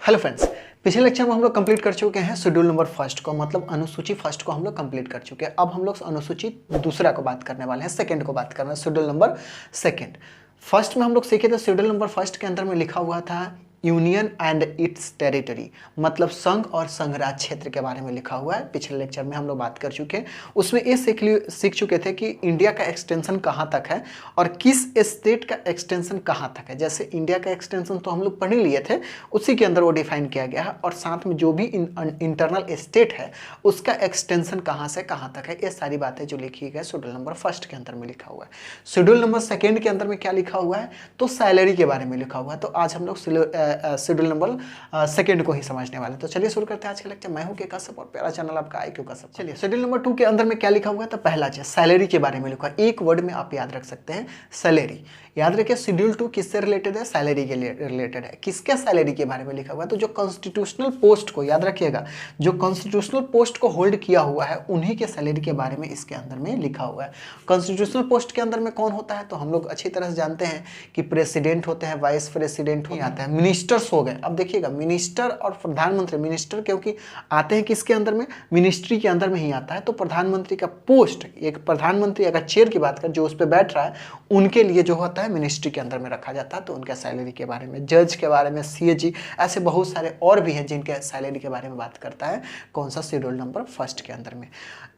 Hello friends, पिछले lecture में हम लोग कंप्लीट कर चुके हैं शेड्यूल नंबर फर्स्ट को, मतलब अनुसूची फर्स्ट को हम लोग कंप्लीट कर चुके हैं। अब हम लोग अनुसूची दूसरा को बात करने वाले हैं, सेकंड को बात करना है, शेड्यूल नंबर सेकंड। फर्स्ट में हम लोग सीखे थे, शेड्यूल नंबर फर्स्ट के अंदर में लिखा हुआ था यूनियन एंड इट्स टेरिटरी, मतलब संघ और संघराज क्षेत्र के बारे में लिखा हुआ है। पिछले लेक्चर में हम लोग बात कर चुके हैं, उसमें ये सीख चुके थे कि इंडिया का एक्सटेंशन कहाँ तक है और किस स्टेट का एक्सटेंशन कहाँ तक है। जैसे इंडिया का एक्सटेंशन तो हम लोग पढ़ ही लिए थे, उसी के अंदर वो डिफाइन किया गया है, और साथ में जो भी इंटरनल स्टेट है उसका एक्सटेंशन कहाँ से कहाँ तक है, ये सारी बातें जो लिखी गई शेड्यूल नंबर फर्स्ट के अंदर में लिखा हुआ है। शेड्यूल नंबर सेकेंड के अंदर में क्या लिखा हुआ है, तो सैलरी के बारे में लिखा हुआ है। तो आज हम लोग शेड्यूल नंबर सेकंड को ही समझने वाले। तो चलिए शुरू करते हैं आज का लेक्चर। मैं हूं के कश्यप और प्यारा चैनल आपका IQ कश्यप। चलिए शेड्यूल नंबर 2 के अंदर में क्या लिखा हुआ है, तो पहला चीज सैलरी के बारे में लिखा है। एक वर्ड में आप याद रख सकते हैं, सैलरी। याद रखिए शेड्यूल 2 किससे रिलेटेड है, सैलरी के रिलेटेड है। किसके सैलरी के बारे में लिखा हुआ है, तो जो कॉन्स्टिट्यूशनल पोस्ट को, याद रखिएगा, जो कॉन्स्टिट्यूशनल पोस्ट को होल्ड किया हुआ है उन्हीं के सैलरी के बारे में इसके अंदर में लिखा हुआ है। कॉन्स्टिट्यूशनल पोस्ट के अंदर में कौन होता है, तो हम लोग अच्छी तरह से जानते हैं कि प्रेसिडेंट होते हैं, वाइस प्रेसिडेंट ही आता है, मिनिस्टर्स हो गए। अब देखिएगा मिनिस्टर और प्रधानमंत्री, मिनिस्टर क्योंकि आते हैं किसके अंदर में, मिनिस्ट्री के अंदर में ही आता है। तो प्रधानमंत्री का पोस्ट, एक प्रधानमंत्री अगर चेयर की बात करें जो उस पर बैठ रहा है, उनके लिए जो होता है मिनिस्ट्री के अंदर में रखा जाता है। तो उनके सैलरी के बारे में, जज के बारे में, CAG, ऐसे बहुत सारे और भी हैं जिनके सैलरी के बारे में बात करता है कौन सा, शेड्यूल नंबर फर्स्ट के अंदर में।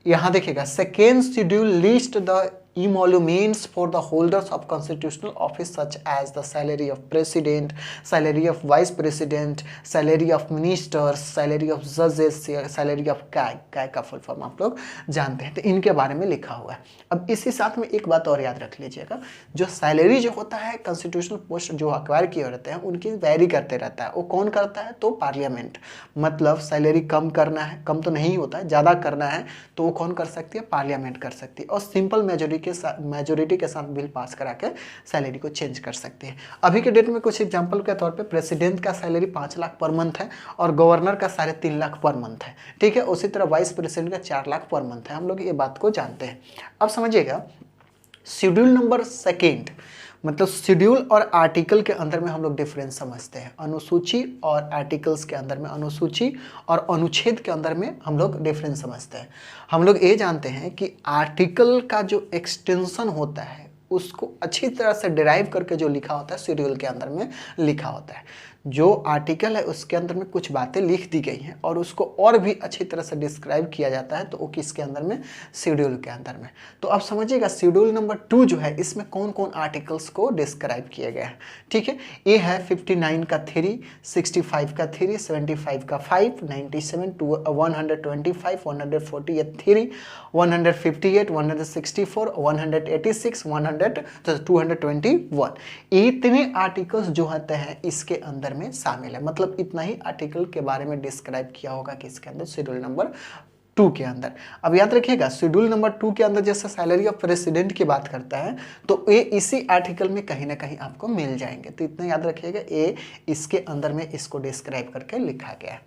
यहाँ देखिएगा second schedule list the emoluments for the holders of constitutional office such as the salary of president, salary of vice president, salary of ministers, salary of judges, salary of CAG का full form आप लोग जानते हैं। तो इनके बारे में लिखा हुआ है। अब इसी साथ में एक बात और याद रख लीजिएगा, जो सैलरी जो होता है कॉन्स्टिट्यूशनल पोस्ट जो अक्वायर किए रहते हैं उनकी वेरी करते रहता है। वो कौन करता है, तो पार्लियामेंट। मतलब सैलरी कम करना है, कम तो नहीं होता है, ज़्यादा करना है तो वो कौन कर सकती है, पार्लियामेंट कर सकती है, और सिंपल मेजोरिटी के साथ बिल पास करा के सैलरी को चेंज कर सकते हैं। अभी के डेट में कुछ एग्जांपल के तौर पे प्रेसिडेंट का सैलरी 5 लाख पर मंथ है और गवर्नर का 3.5 लाख पर मंथ है, ठीक है। उसी तरह वाइस प्रेसिडेंट का 4 लाख पर मंथ है। हम लोग ये बात को जानते हैं। अब समझिएगा शेड्यूल नंबर सेकेंड, मतलब शेड्यूल और आर्टिकल के अंदर में हम लोग डिफरेंस समझते हैं। अनुसूची और आर्टिकल्स के अंदर में, अनुसूची और अनुच्छेद के अंदर में हम लोग डिफरेंस समझते हैं। हम लोग ये जानते हैं कि आर्टिकल का जो एक्सटेंशन होता है उसको अच्छी तरह से डिराइव करके जो लिखा होता है शेड्यूल के अंदर में लिखा होता है। जो आर्टिकल है उसके अंदर में कुछ बातें लिख दी गई हैं और उसको और भी अच्छी तरह से डिस्क्राइब किया जाता है, तो वो किसके अंदर में, शेड्यूल के अंदर में। तो अब समझिएगा शेड्यूल नंबर 2 जो है इसमें कौन कौन आर्टिकल्स को डिस्क्राइब किया गया है, ठीक है। ये है 59 का 3, 65 का 3, 75 का 5, 97 to 125, 140 3, 158, 164, 186, 221, इतने आर्टिकल्स जो होते हैं इसके अंदर में शामिल है। मतलब इतना ही आर्टिकल के बारे में डिस्क्राइब किया होगा कि इसके अंदर, शेड्यूल नंबर 2 के अंदर। अब याद रखिएगा शेड्यूल नंबर 2 के अंदर जैसे सैलरी ऑफ प्रेसिडेंट की बात करता है तो ये इसी आर्टिकल में कहीं ना कहीं आपको मिल जाएंगे। तो इतना याद रखिएगा, ये इसके अंदर में इसको डिस्क्राइब करके लिखा गया है।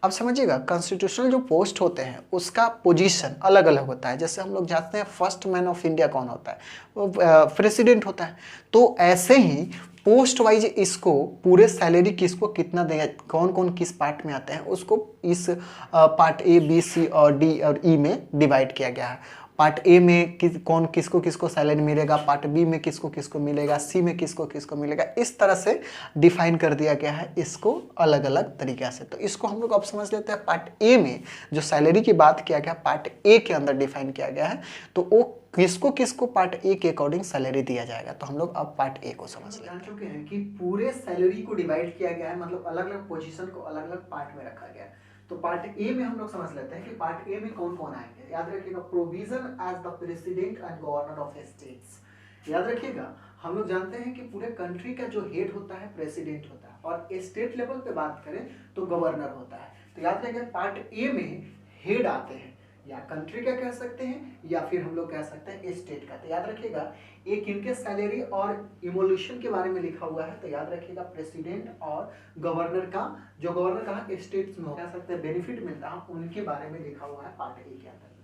अब समझिएगा कॉन्स्टिट्यूशनल जो पोस्ट होते हैं उसका पोजीशन अलग अलग होता है। जैसे हम लोग जानते हैं फर्स्ट मैन ऑफ इंडिया कौन होता है, वो प्रेसिडेंट होता है। तो ऐसे ही पोस्ट वाइज इसको पूरे सैलरी किसको कितना देगा, कौन कौन किस पार्ट में आते हैं, उसको इस पार्ट A, B, C और D और E में डिवाइड किया गया है। पार्ट A में कौन किसको किसको सैलरी मिलेगा, पार्ट B में किसको किसको मिलेगा, C में किसको किसको मिलेगा, इस तरह से डिफाइन कर दिया गया है इसको अलग अलग तरीक़े से। तो इसको हम लोग अब समझ लेते हैं। पार्ट A में जो सैलरी की बात किया गया, पार्ट A के अंदर डिफाइन किया गया है, तो वो किसको किसको पार्ट A के अकॉर्डिंग सैलरी दिया जाएगा। तो हम लोग अब पार्ट A को समझ जान चुके हैं कि पूरे सैलरी को डिवाइड किया गया है, मतलब अलग अलग पोजीशन को अलग अलग पार्ट में रखा गया है। तो पार्ट A में हम लोग समझ लेते हैं कि पार्ट A में कौन कौन आएंगे। याद रखिएगा provision as the president and governor of states. याद रखिएगा हम लोग जानते हैं कि पूरे कंट्री का जो हेड होता है प्रेसिडेंट होता है, और स्टेट लेवल पे बात करें तो गवर्नर होता है। तो याद रखिएगा पार्ट A में हेड आते हैं, या कंट्री का कह सकते हैं या फिर हम लोग कह सकते हैं स्टेट का। तो याद रखिएगा एक इनके सैलरी और इमोल्यूशन के बारे में लिखा हुआ है। तो याद रखिएगा प्रेसिडेंट और गवर्नर का, जो गवर्नर का स्टेट्स में कह सकते हैं बेनिफिट मिलता है, उनके बारे में लिखा हुआ है पार्ट A के अंदर।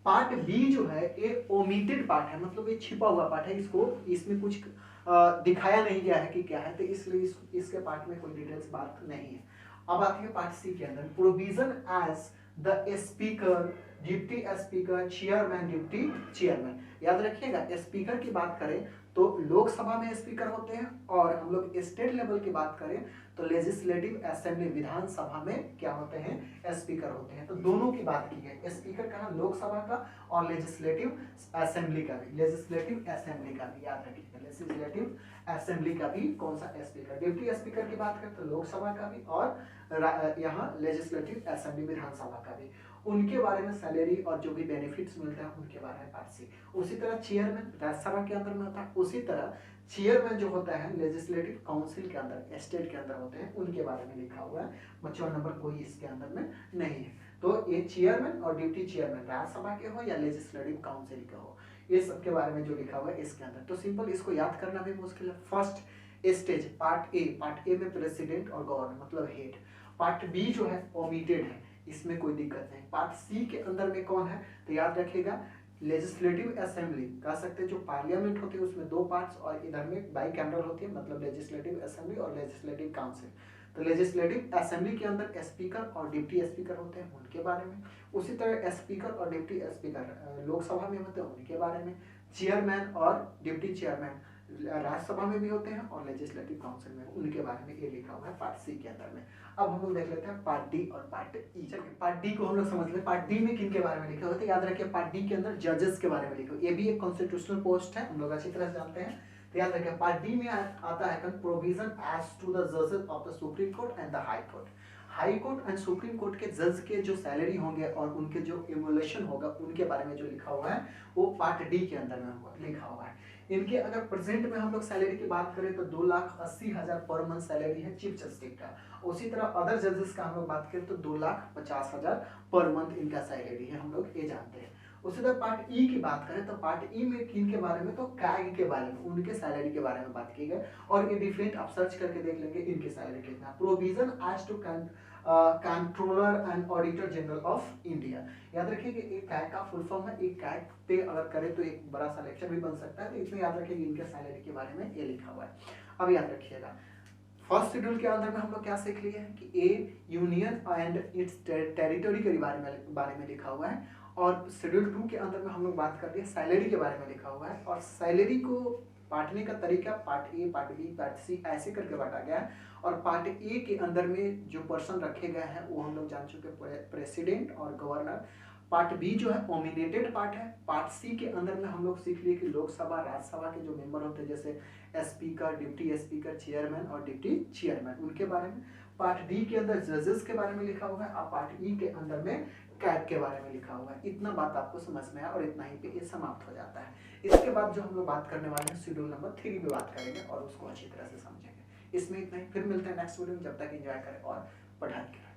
पार्ट B जो है ये ओमिटेड पार्ट है, मतलब ये छिपा हुआ पार्ट है, इसको इसमें कुछ दिखाया नहीं गया है कि क्या है, तो इसलिए इसके पार्ट में कोई डिटेल्स बात नहीं है। अब आती है पार्ट सी के अंदर, provision as the speaker, deputy speaker, chairman, deputy chairman. याद रखिएगा, स्पीकर की बात करें तो लोकसभा में स्पीकर होते हैं, और हम लोग स्टेट लेवल की बात करें तो लेजिस्लेटिव असेंबली, विधानसभा में क्या होते हैं, स्पीकर होते हैं। तो दोनों की बात की है, स्पीकर कहा लोकसभा का और लेजिस्लेटिव असेंबली का भी, लेजिस्लेटिव असेंबली का भी याद रखिएगा, लेजिस्लेटिव असेंबली का भी कौन सा स्पीकर, डिप्टी स्पीकर की बात करें तो लोकसभा का भी, और यहाँ लेजिस्लेटिव असेंबली विधानसभा का भी, उनके बारे में सैलरी और जो भी बेनिफिट्स मिलते हैं उनके बारे में पार्ट सी। उसी तरह चेयरमैन राज्यसभा के अंदर में होता है, उसी तरह चेयरमैन जो होता है लेजिस्लेटिव काउंसिल के अंदर, स्टेट के अंदर होते हैं, उनके बारे में लिखा हुआ है। बच्चों नंबर कोई इसके अंदर में नहीं है। तो ये चेयरमैन और डिप्टी चेयरमैन राज्यसभा के हो या लेजिस्लेटिव काउंसिल के हो, ये सबके बारे में जो लिखा हुआ है इसके अंदर। तो सिंपल इसको याद करना भी मुश्किल है। फर्स्ट स्टेज पार्ट ए में प्रेसिडेंट और गवर्नर मतलब हेड। पार्ट बी जो है ओमिटेड है, इसमें कोई दिक्कत नहीं। पार्ट सी के अंदर में कौन है तो याद रखिएगा, लेजिस्लेटिव असेंबली कह सकते हैं, जो पार्लियामेंट होती है उसमें दो पार्ट्स, और इधर में बाई कैमरल होती है, मतलब लेजिस्लेटिव असेंबली और लेजिस्लेटिव काउंसिल। तो लेजिस्लेटिव असेंबली के अंदर स्पीकर और डिप्टी स्पीकर होते हैं, उनके बारे में। उसी तरह स्पीकर और डिप्टी स्पीकर लोकसभा में होते हैं, उनके बारे में। चेयरमैन और डिप्टी चेयरमैन राज्यसभा में भी होते हैं और लेजिस्लेटिव काउंसिल में, उनके बारे में ये लिखा हुआ है पार्ट सी के अंदर में। अब हम लोग देख लेते हैं पार्ट डी और पार्ट ई। चलिए पार्ट डी को हम लोग समझ लें। पार्ट डी में किन के बारे में लिखा हुआ है, याद रखिए पार्ट डी के अंदर जजेस के बारे में लिखा हुआ है। ये भी एक कॉन्स्टिट्यूशनल पोस्ट है, हम लोग अच्छी तरह से जानते हैं। तो याद रखिए पार्ट डी में आता है प्रोविजन एज टू द जजेस of the supreme court and the high court. High court and supreme court के जज के जो सैलरी होंगे और उनके जो इवोल्यूशन होगा उनके बारे में जो लिखा हुआ है वो पार्ट डी के अंदर में लिखा हुआ है। इनके अगर प्रेजेंट में हम लोग सैलरी की बात करें तो 2,80,000 पर मंथ सैलरी है चीफ जस्टिस का। उसी तरह अदर जजेस का हम लोग बात करें तो 2,50,000 पर मंथ इनका सैलरी है, हम लोग ये जानते हैं। उसी तरह पार्ट ई की बात करें तो पार्ट ई में किन के बारे में तो कैग के बारे में, उनके सैलरी के बारे में बात की गई, और ये डिफरेंट आप सर्च करके देख लेंगे इनके सैलरी कितना। Provision as to controller and auditor general of India. याद रखिए कि एक कैग का फुल फॉर्म है, एक कैग पे अगर करें तो एक बड़ा सा लेक्चर भी बन सकता है, तो इसमें याद रखिए इनके सैलरी के बारे में ये लिखा हुआ है। अब याद रखिएगा फर्स्ट शेड्यूल के अंदर में हम लोग क्या सीख लिए हैं कि A union and it's territory के बारे में लिखा हुआ है, और शेड्यूल 2 के अंदर में हम लोग बात कर रहे हैं सैलरी के बारे में लिखा हुआ है। और सैलरी को बांटने का तरीका part A, part B, part C ऐसे करके बांटा गया है। और पार्ट ए के अंदर में जो पर्सन रखे गए हैं वो हम लोग जान चुके, प्रेसिडेंट और गवर्नर। पार्ट बी जो है ओमिनेटेड पार्ट है। पार्ट सी के अंदर में हम लोग सीख लिए कि लोकसभा राज्यसभा के जो मेंबर होते हैं जैसे स्पीकर, डिप्टी स्पीकर, चेयरमैन और डिप्टी चेयरमैन, उनके बारे में। पार्ट डी के अंदर जजेस के बारे में लिखा हुआ है, और पार्ट ई के अंदर में कैग के बारे में लिखा हुआ है। इतना बात आपको समझ में आया और इतना ही पे ये समाप्त हो जाता है। इसके बाद जो हम लोग बात करने वाले हैं शेड्यूल नंबर 3 पे बात करेंगे और उसको अच्छी तरह से समझेंगे। इसमें इतना ही, फिर मिलते हैं नेक्स्ट वीडियो में। जब तक एंजॉय करें और पढ़ाई करें।